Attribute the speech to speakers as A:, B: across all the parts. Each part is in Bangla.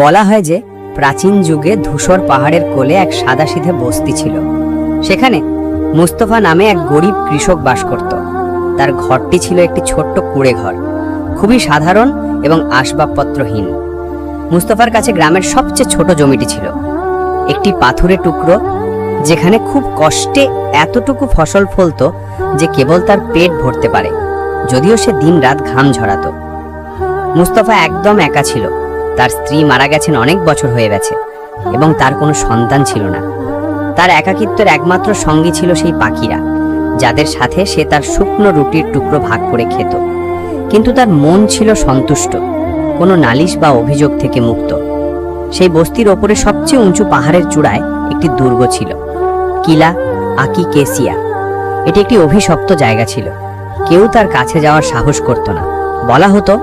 A: বলা হয় যে প্রাচীন যুগে ধূসর পাহাড়ের কোলে এক সাদাসিধে বস্তি ছিল। সেখানে মুস্তফা নামে এক গরিব কৃষক বাস করত। তার ঘরটি ছিল একটি ছোট্ট কুঁড়ে ঘর, খুবই সাধারণ এবং আসবাবপত্রহীন। মুস্তফার কাছে গ্রামের সবচেয়ে ছোট জমিটি ছিল, একটি পাথুরে টুকরো, যেখানে খুব কষ্টে এতটুকু ফসল ফলতো যে কেবল তার পেট ভরতে পারে, যদিও সে দিনরাত ঘাম ঝরাতো। মুস্তফা একদম একা ছিল। তার স্ত্রী মারা গেছেন অনেক বছর হয়ে গেছে এবং তার কোনো সন্তান ছিল না। তার একাকিত্বের একমাত্র সঙ্গী ছিল সেই পাখিরা, যাদের সাথে সে তার শুকনো রুটির টুকরো ভাগ করে খেত। কিন্তু তার মন ছিল সন্তুষ্ট, কোনো নালিশ বা অভিযোগ থেকে মুক্ত। সেই বস্তির ওপরে সবচেয়ে উঁচু পাহাড়ের চূড়ায় একটি দুর্গ ছিল, কিলা আকি কেসিয়া। এটি একটি অভিশপ্ত জায়গা ছিল, কেউ তার কাছে যাওয়ার সাহস করত না। বলা হতো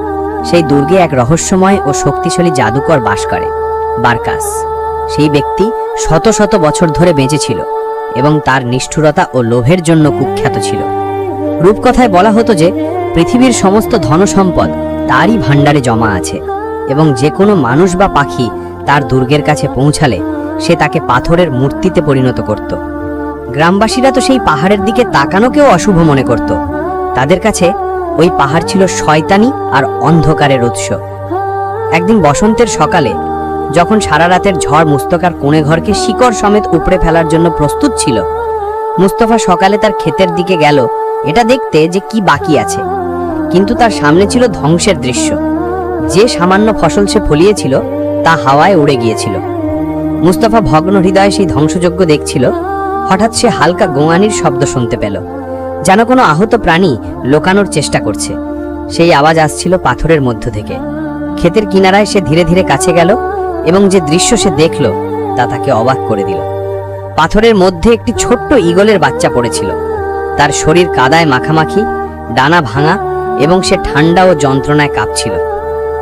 A: সেই দুর্গে এক রহস্যময় ও শক্তিশালী জাদুকর বাস করে, বারকাস। সেই ব্যক্তি শত শত বছর ধরে বেঁচে ছিল এবং তার নিষ্ঠুরতা ও লোভের জন্য কুখ্যাত ছিল। রূপকথায় বলা হতো যে পৃথিবীর সমস্ত ধনসম্পদ তারই ভাণ্ডারে জমা আছে এবং যে কোনো মানুষ বা পাখি তার দুর্গের কাছে পৌঁছালে সে তাকে পাথরের মূর্তিতে পরিণত করত। গ্রামবাসীরা তো সেই পাহাড়ের দিকে তাকানোকেও অশুভ মনে করত। তাদের কাছে ওই পাহাড় ছিল শয়তানি আর অন্ধকারের উৎস। একদিন বসন্তের সকালে, যখন সারা রাতের ঝড় মুস্তফার কোণে ঘরকে শিকড় সমেত উপড়ে ফেলার জন্য প্রস্তুত ছিল, মুস্তফা সকালে তার ক্ষেতের দিকে গেল এটা দেখতে যে কি বাকি আছে। কিন্তু তার সামনে ছিল ধ্বংসের দৃশ্য। যে সামান্য ফসল সে ফলিয়েছিল তা হাওয়ায় উড়ে গিয়েছিল। মুস্তফা ভগ্ন হৃদয়ে সেই ধ্বংসযজ্ঞ দেখছিল। হঠাৎ সে হালকা গোঙানির শব্দ শুনতে পেল, যেন কোনো আহত প্রাণী লোকানোর চেষ্টা করছে। সেই আওয়াজ আসছিল পাথরের মধ্য থেকে। ক্ষেতের কিনারায় সে ধীরে ধীরে কাছে গেল এবং যে দৃশ্য সে দেখল তা তাকে অবাক করে দিল। পাথরের মধ্যে একটি ছোট্ট ঈগলের বাচ্চা পড়েছিল। তার শরীর কাদায় মাখামাখি, ডানা ভাঙা এবং সে ঠান্ডা ও যন্ত্রণায় কাঁপছিল।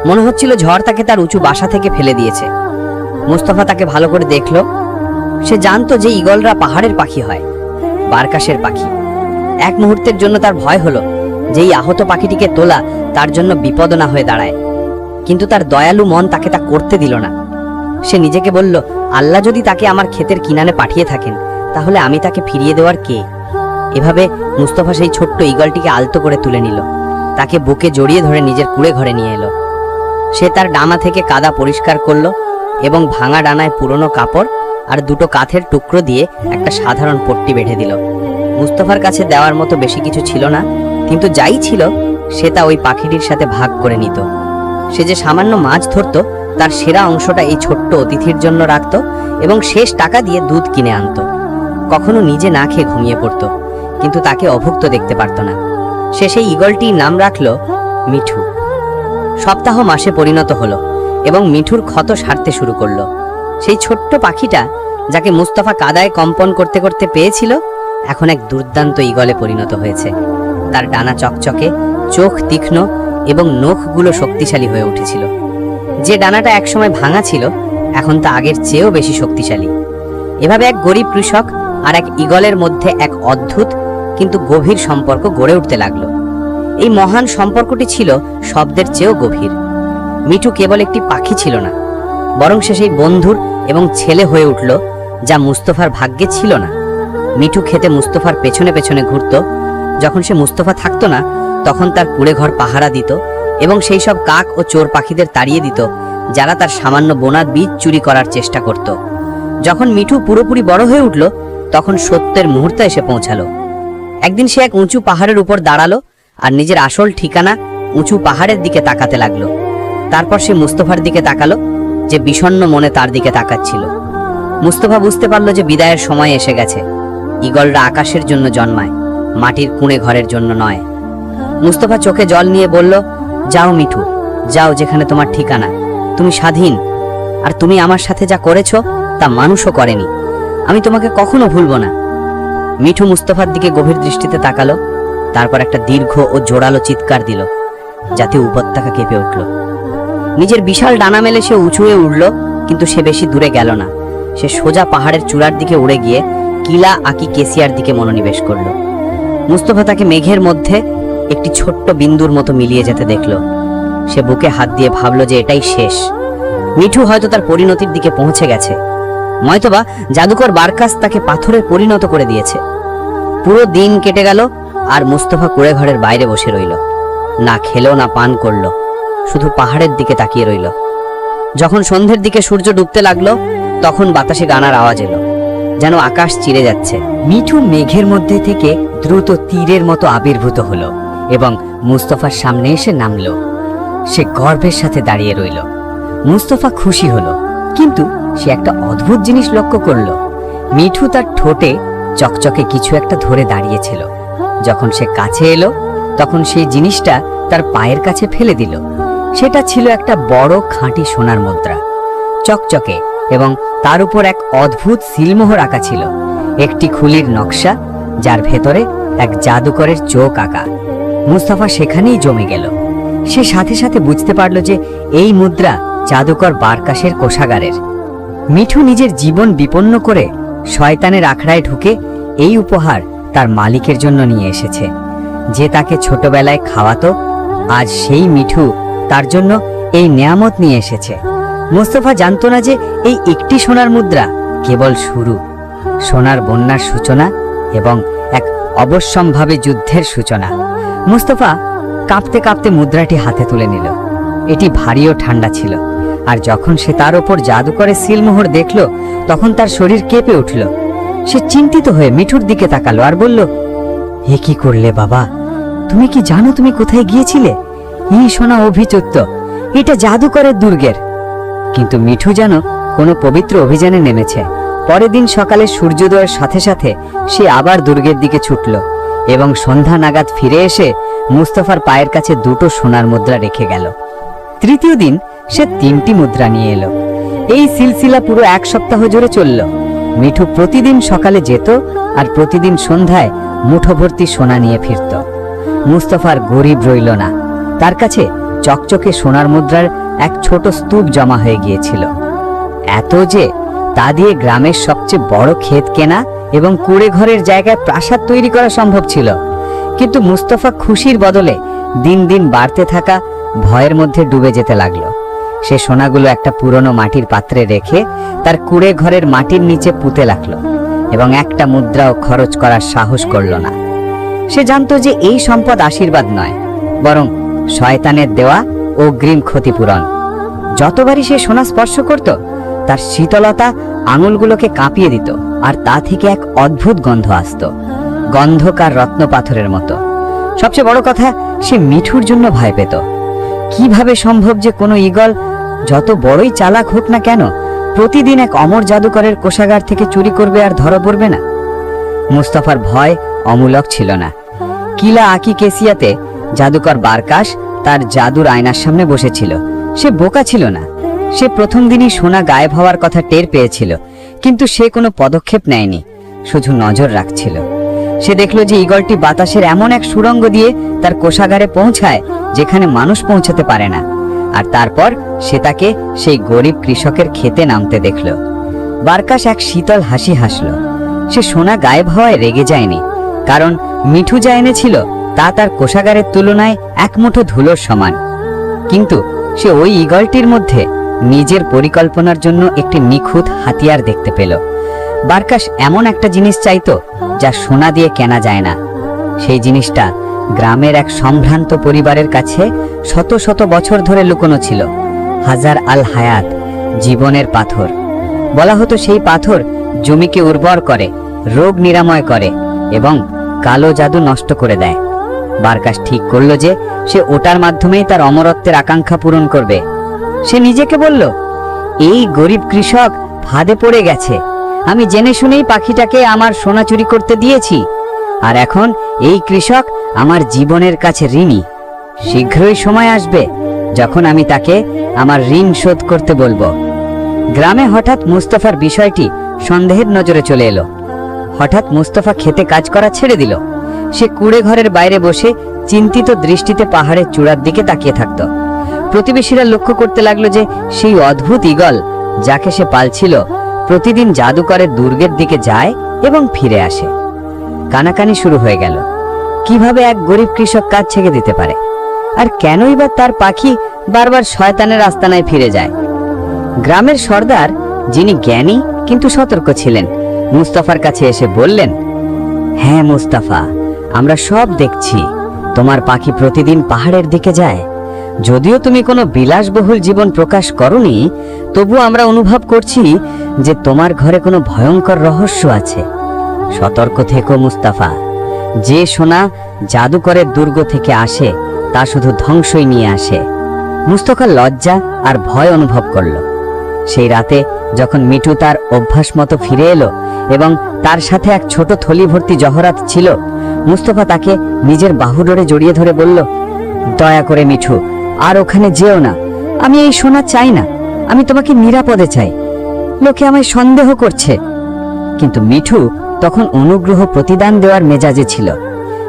A: মনে হচ্ছিল ঝড় তাকে তার উঁচু বাসা থেকে ফেলে দিয়েছে। মুস্তফা তাকে ভালো করে দেখল। সে জানতো যে ঈগলরা পাহাড়ের পাখি হয়, বারকাসের পাখি। এক মুহূর্তের জন্য তার ভয় হলো যে এই আহত পাখিটিকে তোলা তার জন্য বিপদ না হয়ে দাঁড়ায়। কিন্তু তার দয়ালু মন তাকে তা করতে দিল না। সে নিজেকে বলল, আল্লাহ যদি তাকে আমার ক্ষেতের কিনারে পাঠিয়ে থাকেন, তাহলে আমি তাকে ফিরিয়ে দেওয়ার কে? এভাবে মুস্তফা সেই ছোট্ট ঈগলটিকে আলতো করে তুলে নিল, তাকে বুকে জড়িয়ে ধরে নিজের কুঁড়ে ঘরে নিয়ে এলো। সে তার ডানা থেকে কাদা পরিষ্কার করলো এবং ভাঙা ডানায় পুরনো কাপড় আর দুটো কাঠের টুকরো দিয়ে একটা সাধারণ পট্টি বেঁধে দিল। মুস্তফার কাছে দেওয়ার মতো বেশি কিছু ছিল না, কিন্তু যাই ছিল সে তা ওই পাখিটির সাথে ভাগ করে নিত। সে যে সামান্য মাছ ধরত তার সেরা অংশটা এই ছোট্ট অতিথির জন্য রাখত এবং শেষ টাকা দিয়ে দুধ কিনে আনত। কখনো নিজে না খেয়ে ঘুমিয়ে পড়ত, কিন্তু তাকে অভুক্ত দেখতে পারত না। সে সেই ঈগলটির নাম রাখল মিঠু। সপ্তাহ মাসে পরিণত হলো এবং মিঠুর ক্ষত সারতে শুরু করলো। সেই ছোট্ট পাখিটা, যাকে মুস্তফা কাদায় কম্পন করতে করতে পেয়েছিল, এখন এক দুর্দান্ত ঈগলে পরিণত হয়েছে। তার ডানা চকচকে, চোখ তীক্ষ্ণ এবং নখগুলো শক্তিশালী হয়ে উঠেছিল। যে ডানাটা একসময় ভাঙা ছিল, এখন তা আগের চেয়েও বেশি শক্তিশালী। এভাবে এক গরিব কৃষক আর এক ঈগলের মধ্যে এক অদ্ভুত কিন্তু গভীর সম্পর্ক গড়ে উঠতে লাগলো। এই মহান সম্পর্কটি ছিল শব্দের চেয়েও গভীর। মিঠু কেবল একটি পাখি ছিল না, বরং সে সেই বন্ধুর এবং ছেলে হয়ে উঠল, যা মুস্তফার ভাগ্যে ছিল না। মিঠু খেতে মুস্তফার পেছনে পেছনে ঘুরত। যখন সে মুস্তফা থাকতো না, তখন তার কুঁড়ে ঘর পাহারা দিত এবং সেই সব কাক ও চোর পাখিদের তাড়িয়ে দিত যারা তার সামান্য বোনা বীজ চুরি করার চেষ্টা করত। যখন মিঠু পুরোপুরি বড় হয়ে উঠল, তখন সত্যের মুহূর্ত এসে পৌঁছালো। একদিন সে এক উঁচু পাহাড়ের উপর দাঁড়ালো আর নিজের আসল ঠিকানা উঁচু পাহাড়ের দিকে তাকাতে লাগলো। তারপর সে মুস্তফার দিকে তাকালো, যে বিষণ্ণ মনে তার দিকে তাকাচ্ছিল। মুস্তফা বুঝতে পারলো যে বিদায়ের সময় এসে গেছে। ঈগলরা আকাশের জন্য জন্মায়, মাটির কুঁড়ে ঘরের জন্য নয়। মুস্তফা চোখে জল নিয়ে বলল, যাও মিঠু, যাও যেখানে তোমার ঠিকানা। তুমি স্বাধীন, আর তুমি আমার সাথে যা করেছো তা মানুষও করেনি। আমি তোমাকে কখনো ভুলবো না। মিঠু মুস্তফার দিকে গভীর দৃষ্টিতে তাকালো, তারপর একটা দীর্ঘ ও জোরালো চিৎকার দিল, যাতে উপত্যকা কেঁপে উঠল। নিজের বিশাল ডানা মেলে সে উঁচু হয়ে উঠল, কিন্তু সে বেশি দূরে গেল না। সে সোজা পাহাড়ের চূড়ার দিকে উড়ে গিয়ে কিলা আকি কেসিয়ার দিকে মনোনিবেশ করল। মুস্তফা তাকে মেঘের মধ্যে একটি ছোট্ট বিন্দুর মতো মিলিয়ে যেতে দেখল। সে বুকে হাত দিয়ে ভাবল যে এটাই শেষ। মিঠু হয়তো তার পরিণতির দিকে পৌঁছে গেছে, নয়তোবা জাদুকর বারকাস তাকে পাথরে পরিণত করে দিয়েছে। পুরো দিন কেটে গেল, আর মুস্তফা কুড়ে ঘরের বাইরে বসে রইল। না খেলো না পান করলো, শুধু পাহাড়ের দিকে তাকিয়ে রইল। যখন সন্ধ্যের দিকে সূর্য ডুবতে লাগলো, তখন বাতাসে গানার আওয়াজ এলো, যেন আকাশ চিরে যাচ্ছে। মিঠু মেঘের মধ্যে থেকে দ্রুত তীরের মতো আবির্ভূত হলো এবং মুস্তফার সামনে এসে নামলো। সে গর্বের সাথে দাঁড়িয়ে রইল। মুস্তফা খুশি হলো, কিন্তু সে একটা অদ্ভুত জিনিস লক্ষ্য করলো। মিঠু তার ঠোঁটে চকচকে কিছু একটা ধরে দাঁড়িয়েছিল। যখন সে কাছে এলো, তখন সেই জিনিসটা তার পায়ের কাছে ফেলে দিল। সেটা ছিল একটা বড় খাঁটি সোনার মুদ্রা, চকচকে, এবং তার উপর এক অদ্ভুত সিলমোহর আঁকা ছিল, একটি খুলির নকশা, যার ভেতরে এক জাদুকরের চোখ আঁকা। মুস্তাফা সেখানেই জমে গেল। সে সাথে সাথে বুঝতে পারল যে এই মুদ্রা জাদুকর বারকাসের কোষাগারের। মিঠু নিজের জীবন বিপন্ন করে শয়তানের আখড়ায় ঢুকে এই উপহার তার মালিকের জন্য নিয়ে এসেছে, যে তাকে ছোটবেলায় খাওয়াতো। আজ সেই মিঠু তার জন্য এই নেয়ামত নিয়ে এসেছে। মুস্তফা জানতো না যে এই একটি সোনার মুদ্রা কেবল শুরু, সোনার বন্যার সূচনা এবং এক অবশ্যম্ভাবী যুদ্ধের সূচনা। মুস্তফা কাঁপতে কাঁপতে মুদ্রাটি হাতে তুলে নিল। এটি ভারী ও ঠান্ডা ছিল, আর যখন সে তার ওপর জাদুকরের সিলমোহর দেখল, তখন তার শরীর কেঁপে উঠল। সে চিন্তিত হয়ে মিঠুর দিকে তাকালো আর বলল, এ কি করলে বাবা? তুমি কি জানো তুমি কোথায় গিয়েছিলে? এই সোনা অভিযুক্ত, এটা জাদুকরের দুর্গের। কিন্তু মিঠু যেন কোনো পবিত্র অভিযানে নেমেছে। পরের দিন সকালে সূর্যোদয়ের সাথে সাথে সে আবার দুর্গের দিকে ছুটল এবং সন্ধ্যা নাগাদ ফিরে এসে মুস্তফার পায়ের কাছে দুটো সোনার মুদ্রা রেখে গেল। তৃতীয় দিন সে 3টি মুদ্রা নিয়ে এলো। এই সিলসিলা পুরো 1 সপ্তাহ জুড়ে চলল। মিঠু প্রতিদিন সকালে যেত আর প্রতিদিন সন্ধ্যায় মুঠো ভর্তি সোনা নিয়ে ফিরত। মুস্তফার গরিব রইল না। তার কাছে চকচকে সোনার মুদ্রার এক ছোট স্তূপ জমা হয়ে গিয়েছিল, এত যে তা দিয়ে গ্রামের সবচেয়ে বড় ক্ষেত কেনা এবং কুড়ে ঘরের জায়গায় প্রাসাদ তৈরি করা সম্ভব ছিল। কিন্তু মুস্তফা খুশির বদলে দিন দিন বাড়তে থাকা ভয়ের মধ্যে ডুবে যেতে লাগলো। সে সোনাগুলো একটা পুরনো মাটির পাত্রে রেখে তার কুড়ে ঘরের মাটির নিচে পুঁতে লাগলো এবং একটা মুদ্রাও খরচ করার সাহস করল না। সে জানতো যে এই সম্পদ আশীর্বাদ নয়, বরং শয়তানের দেওয়া অগ্রিম ক্ষতিপূরণ। যতবারই সে সোনা স্পর্শ করত, তার শীতলতা আঙুলগুলোকে কাঁপিয়ে দিত, আর তা থেকে এক অদ্ভুত গন্ধ আসত, গন্ধকার রত্ন পাথরের মতো। সবচেয়ে বড় কথা, সে মিঠুর জন্য ভয় পেত। কিভাবে সম্ভব যে কোনো ঈগল, যত বড়ই চালাক হোক না কেন, প্রতিদিন এক অমর জাদুকরের কোষাগার থেকে চুরি করবে আর ধরা পড়বে না? মুস্তফার ভয় অমূলক ছিল না। কিলা আকি কেসিয়াতে জাদুকর বারকাস তার জাদুর আয়নার সামনে বসেছিল। সে বোকা ছিল না। সে প্রথম দিনই সোনা গায়েব হওয়ার কথা টের পেয়েছিল, কিন্তু সে কোনো পদক্ষেপ নেয়নি, শুধু নজর রাখছিল। সে দেখল যে ঈগলটি বাতাসের এমন এক সুড়ঙ্গ দিয়ে তার কোষাগারে পৌঁছায় যেখানে মানুষ পৌঁছাতে পারে না। আর তারপর সে তাকে সেই গরিব কৃষকের খেতে নামতে দেখল। বারকাস এক শীতল হাসি হাসল। সে সোনা গায়েব হওয়ায় রেগে যায়নি, কারণ মিঠু যা এনেছিল তা তার কোষাগারের তুলনায় এক মুঠো ধুলোর সমান। কিন্তু সে ওই ঈগলটির মধ্যে নিজের পরিকল্পনার জন্য একটি নিখুঁত হাতিয়ার দেখতে পেল। বারকাস এমন একটা জিনিস চাইতো যা সোনা দিয়ে কেনা যায় না। সেই জিনিসটা গ্রামের এক সম্ভ্রান্ত পরিবারের কাছে শত শত বছর ধরে লুকোনো ছিল। হাজার আল হায়াত, জীবনের পাথর। বলা হতো সেই পাথর জমিকে উর্বর করে, রোগ নিরাময় করে এবং কালো জাদু নষ্ট করে দেয়। বারকাস ঠিক করলো যে সে ওটার মাধ্যমেই তার অমরত্বের আকাঙ্ক্ষা পূরণ করবে। সে নিজেকে বলল, এই গরিব কৃষক ফাঁদে পড়ে গেছে। আমি জেনে শুনেই পাখিটাকে আমার সোনা চুরি করতে দিয়েছি, আর এখন এই কৃষক আমার জীবনের কাছে ঋণী। শীঘ্রই সময় আসবে যখন আমি তাকে আমার ঋণ শোধ করতে বলবো। গ্রামে হঠাৎ মুস্তফার বিষয়টি সন্দেহের নজরে চলে এলো। হঠাৎ মুস্তফা খেতে কাজ করা ছেড়ে দিল। সে কুড়ে ঘরের বাইরে বসে চিন্তিত দৃষ্টিতে পাহাড়ের চূড়ার দিকে তাকিয়ে থাকত। প্রতিবেশীরা লক্ষ্য করতে লাগলো যে সেই অদ্ভুত ঈগল, যাকে সে পালছিল, প্রতিদিন জাদুকরের দুর্গের দিকে যায় এবং ফিরে আসে। কানাকানি শুরু হয়ে গেল। কিভাবে এক গরিব কৃষক কাজ ছেড়ে দিতে পারে, আর কেনই বা তার পাখি বারবার শয়তানের আস্তানায় ফিরে যায়? গ্রামের সর্দার, যিনি জ্ঞানী কিন্তু সতর্ক ছিলেন, মুস্তাফার কাছে এসে বললেন, হ্যাঁ মুস্তাফা, আমরা সব দেখছি। তোমার পাখি প্রতিদিন পাহাড়ের দিকে যায়। যদিও তুমি কোনো বিলাসবহুল জীবন প্রকাশ করনি, তবু আমরা অনুভব করছি যে তোমার ঘরে কোনো ভয়ঙ্কর রহস্য আছে। সতর্ক থেকো মুস্তাফা। যে সোনা জাদুকরের দুর্গ থেকে আসে তা শুধু ধ্বংসই নিয়ে আসে। মুস্তাফা লজ্জা আর ভয় অনুভব করল। সেই রাতে যখন মিঠু তার অভ্যাস মতো ফিরে এলো এবং তার সাথে এক ছোট থলি ভর্তি জহরাত ছিল, মুস্তাফা তাকে নিজের বাহুডোরে জড়িয়ে ধরে বলল, দয়া করে মিঠু, আর ওখানে যেও না। আমি এই সোনা চাই না। আমি তোমাকে নিরাপদে চাই। লোকে আমায় সন্দেহ করছে। কিন্তু মিঠু তখন অনুগ্রহ প্রতিদান দেওয়ার মেজাজে ছিল।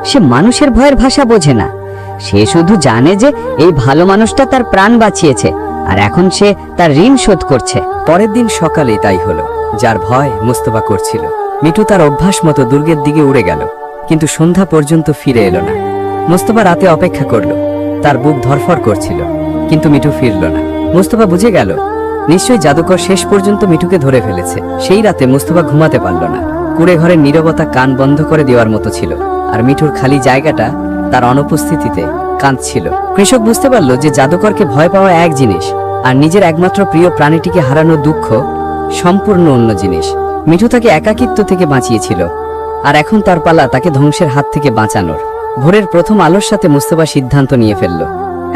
A: সে মানুষের ভয়ের ভাষা বোঝে না। সে শুধু জানে যে এই ভালো মানুষটা তার প্রাণ বাঁচিয়েছে আর এখন সে তার ঋণ শোধ করছে।
B: পরের দিন সকালে তাই হলো। যার ভয় মুস্তাফা করছিল, মিঠু তার অভ্যাস মতো দুর্গের দিকে উড়ে গেল, কিন্তু সন্ধ্যা পর্যন্ত ফিরে এলো না। মুস্তাফা রাতে অপেক্ষা করলো। তার বুক ধরফর করছিল, কিন্তু মিঠু ফিরল না। মুস্তাফা বুঝে গেল নিশ্চয়ই জাদুকর শেষ পর্যন্ত মিঠুকে ধরে ফেলেছে। সেই রাতে মুস্তাফা ঘুমাতে পারল না। কুড়ে ঘরের নীরবতা কান বন্ধ করে দেওয়ার মতো ছিল, আর মিঠুর খালি জায়গাটা তার অনুপস্থিতিতে কাঁদছিল। কৃষক বুঝতে পারল যে জাদুকরকে ভয় পাওয়া এক জিনিস, আর নিজের একমাত্র প্রিয় প্রাণীটিকে হারানোর দুঃখ সম্পূর্ণ অন্য জিনিস। মিঠু তাকে একাকিত্ব থেকে বাঁচিয়েছিল, আর এখন তার পালা তাকে ধ্বংসের হাত থেকে বাঁচানোর। ভোরের প্রথম আলোর সাথে মুস্তাফা সিদ্ধান্ত নিয়ে ফেলল,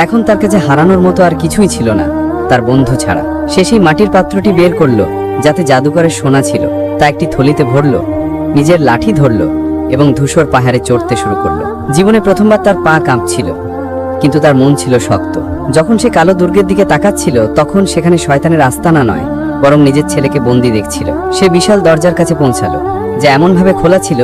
B: এখন তার কাছে হারানোর মতো আর কিছুই ছিল না, তার বন্ধু ছাড়া। সে সেই মাটির পাত্রটি বের করলো যাতে জাদুকরের সোনা ছিল, তা একটি থলিতে ভরল, নিজের লাঠি ধরল এবং ধূসর পাহাড়ে চড়তে শুরু করলো। জীবনে প্রথমবার তার পা কাঁপছিল, কিন্তু তার মন ছিল শক্ত। যখন সে কালো দুর্গের দিকে তাকাচ্ছিল, তখন সেখানে শয়তানের আস্তানা নয়, বরং নিজের ছেলেকে বন্দি দেখছিল। সে বিশাল দরজার কাছে পৌঁছালো, যা এমনভাবে খোলা ছিল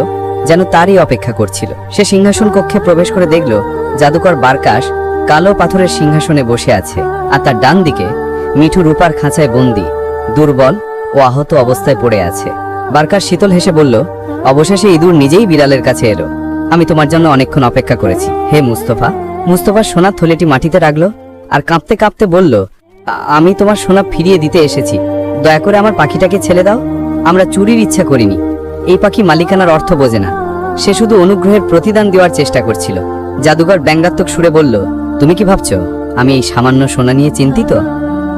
B: যেন তারই অপেক্ষা করছিল। সে সিংহাসন কক্ষে প্রবেশ করে দেখল জাদুকর বারকাশ কালো পাথরের সিংহাসনে বসে আছে, আর তার ডান দিকে মিঠু রূপার খাঁচায় বন্দি, দুর্বল ও আহত অবস্থায় পড়ে আছে। বারকাশ শীতল হেসে বলল, অবশেষে ইঁদুর নিজেই বিড়ালের কাছে এলো। আমি তোমার জন্য অনেকক্ষণ অপেক্ষা করেছি হে মুস্তাফা। মুস্তাফা সোনার থলেটি মাটিতে রাখলো আর কাঁপতে কাঁপতে বলল, আমি তোমার সোনা ফিরিয়ে দিতে এসেছি। দয়া করে আমার পাখিটাকে ছেড়ে দাও। আমরা চুরির ইচ্ছা করিনি। এই পাখি মালিকানার অর্থ বোঝে না। সে শুধু অনুগ্রহের প্রতিদান দেওয়ার চেষ্টা করছিল। জাদুকর ব্যঙ্গাত্মক সুরে বলল, তুমি কি ভাবছো আমি এই সামান্য সোনা নিয়ে চিন্তিত?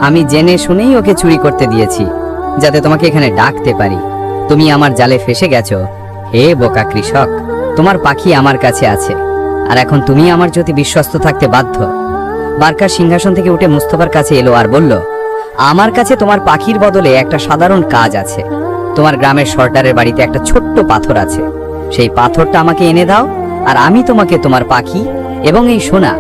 B: আমি জেনে শুনেই ওকে চুরি করতে দিয়েছি, যাতে তোমাকে এখানে ডাকতে পারি। তুমি আমার জালে ফেসে গেছো হে বোকা কৃষক। তোমার পাখি আমার কাছে আছে, আর এখন তুমি আমার যদি বিশ্বস্ত থাকতে বাধ্য। বারকার সিংহাসন থেকে উঠে মুস্তাফার কাছে এলো আর বলল, আমার কাছে তোমার পাখির বদলে একটা সাধারণ কাজ আছে। তোমার গ্রামের সর্দারের বাড়িতে একটা ছোট্ট পাথর আছে। সেই পাথরটা আমাকে এনে দাও, আর আমি তোমাকে তোমার পাখি এবং এই সোনা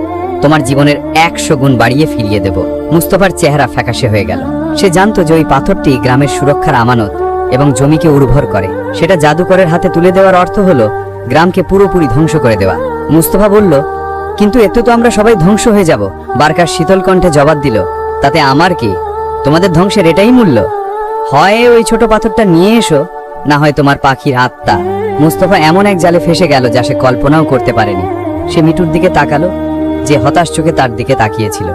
B: তোমার জীবনের 100 গুণ বাড়িয়ে ফিরিয়ে দেব। মুস্তাফার চেহারা ফ্যাকাশে হয়ে গেল। সে জানতো যে ওই পাথরটি গ্রামের সুরক্ষার আমানত এবং জমিকে উর্বর করে। সেটা জাদুকরের হাতে তুলে দেওয়ার অর্থ হলো গ্রামকে পুরোপুরি ধ্বংস করে দেওয়া। মুস্তাফা বলল, কিন্তু এতে তো আমরা সবাই ধ্বংস হয়ে যাব। বারকার শীতল কণ্ঠে জবাব দিল, তাতে আমার কি? তোমাদের ধ্বংসের এটাই মূল্য। হয় ওই ছোট পাথরটা নিয়ে এসো, না হয় তোমার পাখির আত্মা। মুস্তাফা এমন এক জালে ফেসে গেল যা সে কল্পনাও করতে পারেনি। সে মিঠুর দিকে তাকালো, যে হতাশ চোখে তার দিকে তাকিয়েছিল।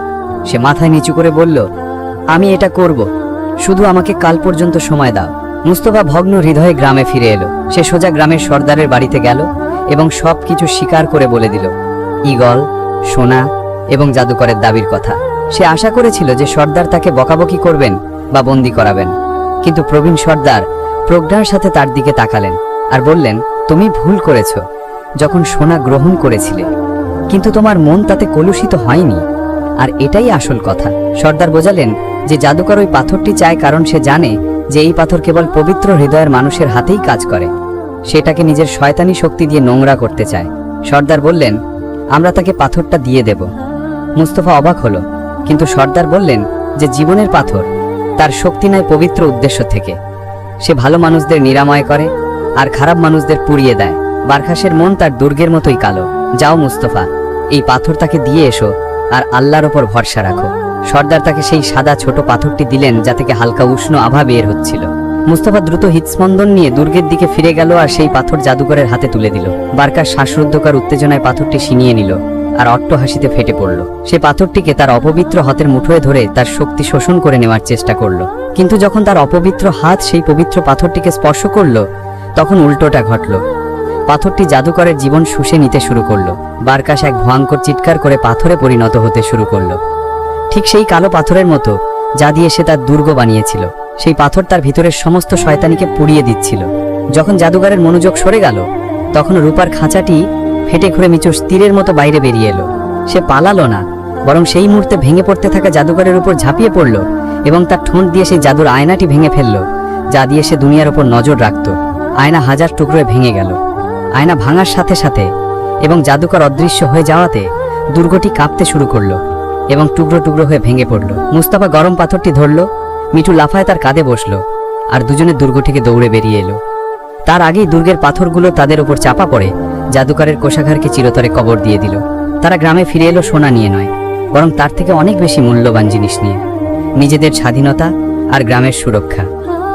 B: সে মাথায় নিচু করে বলল, আমি এটা করব, শুধু আমাকে কাল পর্যন্ত সময় দাও। মুস্তাফা ভগ্ন হৃদয়ে গ্রামে ফিরে এলো। সে সোজা গ্রামের সর্দারের বাড়িতে গেল এবং সবকিছু স্বীকার করে বলে দিল, ঈগল, সোনা এবং জাদুকরের দাবির কথা। সে আশা করেছিল যে সর্দার তাকে বকাবকি করবেন বা বন্দি করাবেন, কিন্তু প্রবীণ সর্দার প্রজ্ঞার সাথে তার দিকে তাকালেন আর বললেন, তুমি ভুল করেছ যখন সোনা গ্রহণ করেছিলে, কিন্তু তোমার মন তাতে কলুষিত হয়নি, আর এটাই আসল কথা। সর্দার বোঝালেন যে জাদুকর ওই পাথরটি চায় কারণ সে জানে যে এই পাথর কেবল পবিত্র হৃদয়ের মানুষের হাতেই কাজ করে। সেটাকে নিজের শয়তানি শক্তি দিয়ে নোংরা করতে চায়। সর্দার বললেন, আমরা তাকে পাথরটা দিয়ে দেব। মুস্তাফা অবাক হলো, কিন্তু সর্দার বললেন যে জীবনের পাথর তার শক্তি নেয় পবিত্র উদ্দেশ্য থেকে। সে ভালো মানুষদের নিরাময় করে আর খারাপ মানুষদের পুড়িয়ে দেয়। বারখাসের মন তার দুর্গের মতোই কালো। যাও মুস্তাফা, এই পাথর তাকে দিয়ে এসো আর আল্লাহর ওপর ভরসা রাখো। সর্দার তাকে সেই সাদা ছোট পাথরটি দিলেন, যা থেকে হালকা উষ্ণ আভা বের হচ্ছিল। মুস্তাফা দ্রুত হৃৎস্পন্দন নিয়ে দুর্গের দিকে ফিরে গেল আর সেই পাথর জাদুকরের হাতে তুলে দিল। বারকার শ্বাসরুদ্ধকর উত্তেজনায় পাথরটি ছিনিয়ে নিল
A: আর অট্টহাসিতে ফেটে পড়ল। সে পাথরটিকে তার অপবিত্র হাতের মুঠোয় ধরে তার শক্তি শোষণ করে নেওয়ার চেষ্টা করল, কিন্তু যখন তার অপবিত্র হাত সেই পবিত্র পাথরটিকে স্পর্শ করল, তখন উল্টোটা ঘটল। পাথরটি জাদুকরের জীবন শুষে নিতে শুরু করলো। বারকাশ এক ভয়ঙ্কর চিৎকার করে পাথরে পরিণত হতে শুরু করলো, ঠিক সেই কালো পাথরের মতো যা দিয়ে সে তার দুর্গ বানিয়েছিল। সেই পাথর তার ভিতরের সমস্ত শয়তানিকে পুড়িয়ে দিচ্ছিল। যখন জাদুকরের মনোযোগ সরে গেল, তখন রূপার খাঁচাটি ফেটে ঘুরে মিচুস তীরের মতো বাইরে বেরিয়ে এলো। সে পালালো না, বরং সেই মুহূর্তে ভেঙে পড়তে থাকা জাদুকরের উপর ঝাঁপিয়ে পড়ল এবং তার ঠোঁট দিয়ে সেই জাদুর আয়নাটি ভেঙে ফেললো, যা দিয়ে সে দুনিয়ার উপর নজর রাখত। আয়না হাজার টুকরোয় ভেঙে গেল। আয়না ভাঙার সাথে সাথে এবং জাদুকর অদৃশ্য হয়ে যাওয়াতে দুর্গটি কাঁপতে শুরু করলো এবং টুকরো টুকরো হয়ে ভেঙে পড়ল। মুস্তাফা গরম পাথরটি ধরল, মিঠু লাফায় তার কাঁধে বসলো, আর দুজনে দুর্গ থেকে দৌড়ে বেরিয়ে এলো। তার আগেই দুর্গের পাথরগুলো তাদের উপর চাপা পড়ে জাদুকরের কোষাগারকে চিরতরে কবর দিয়ে দিল। তারা গ্রামে ফিরে এলো সোনা নিয়ে নয়, বরং তার থেকে অনেক বেশি মূল্যবান জিনিস নিয়ে, নিজেদের স্বাধীনতা আর গ্রামের সুরক্ষা।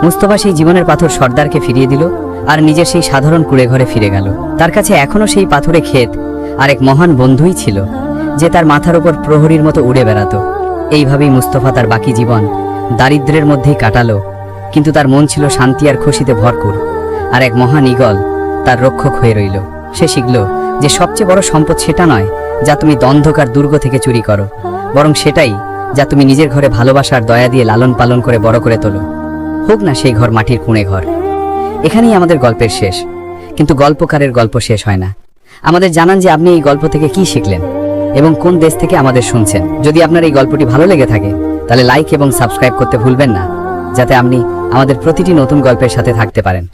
A: মুস্তাফা সেই জীবনের পাথর সর্দারকে ফিরিয়ে দিল আর নিজের সেই সাধারণ কুড়ে ঘরে ফিরে গেল। তার কাছে এখনো সেই পাথরে ক্ষেত আর এক মহান বন্ধুই ছিল, যে তার মাথার উপর প্রহরীর মতো উড়ে বেড়াতো। এইভাবেই মুস্তাফা তার বাকি জীবন দারিদ্র্যের মধ্যেই কাটালো, কিন্তু তার মন ছিল শান্তি আর খুশিতে ভরপুর। আর এক মহান ঈগল তার রক্ষক হয়ে রইল। সে শিখল যে সবচেয়ে বড় সম্পদ সেটা নয় যা তুমি অন্ধকার দুর্গ থেকে চুরি করো, বরং সেটাই যা তুমি নিজের ঘরে ভালোবাসা আর দয়া দিয়ে লালন পালন করে বড় করে তোলো, হোক না সেই ঘর মাটির কুঁড়ে ঘর। এখানেই আমাদের গল্পের শেষ, কিন্তু গল্পকারের গল্প শেষ হয় না। আমাদের জানান যে আপনি এই গল্প থেকে কি শিখলেন এবং কোন দেশ থেকে আমাদের শুনছেন। যদি আপনার এই গল্পটি ভালো লেগে থাকে, তাহলে লাইক এবং সাবস্ক্রাইব করতে ভুলবেন না, যাতে আপনি আমাদের প্রতিটি নতুন গল্পের সাথে থাকতে পারেন।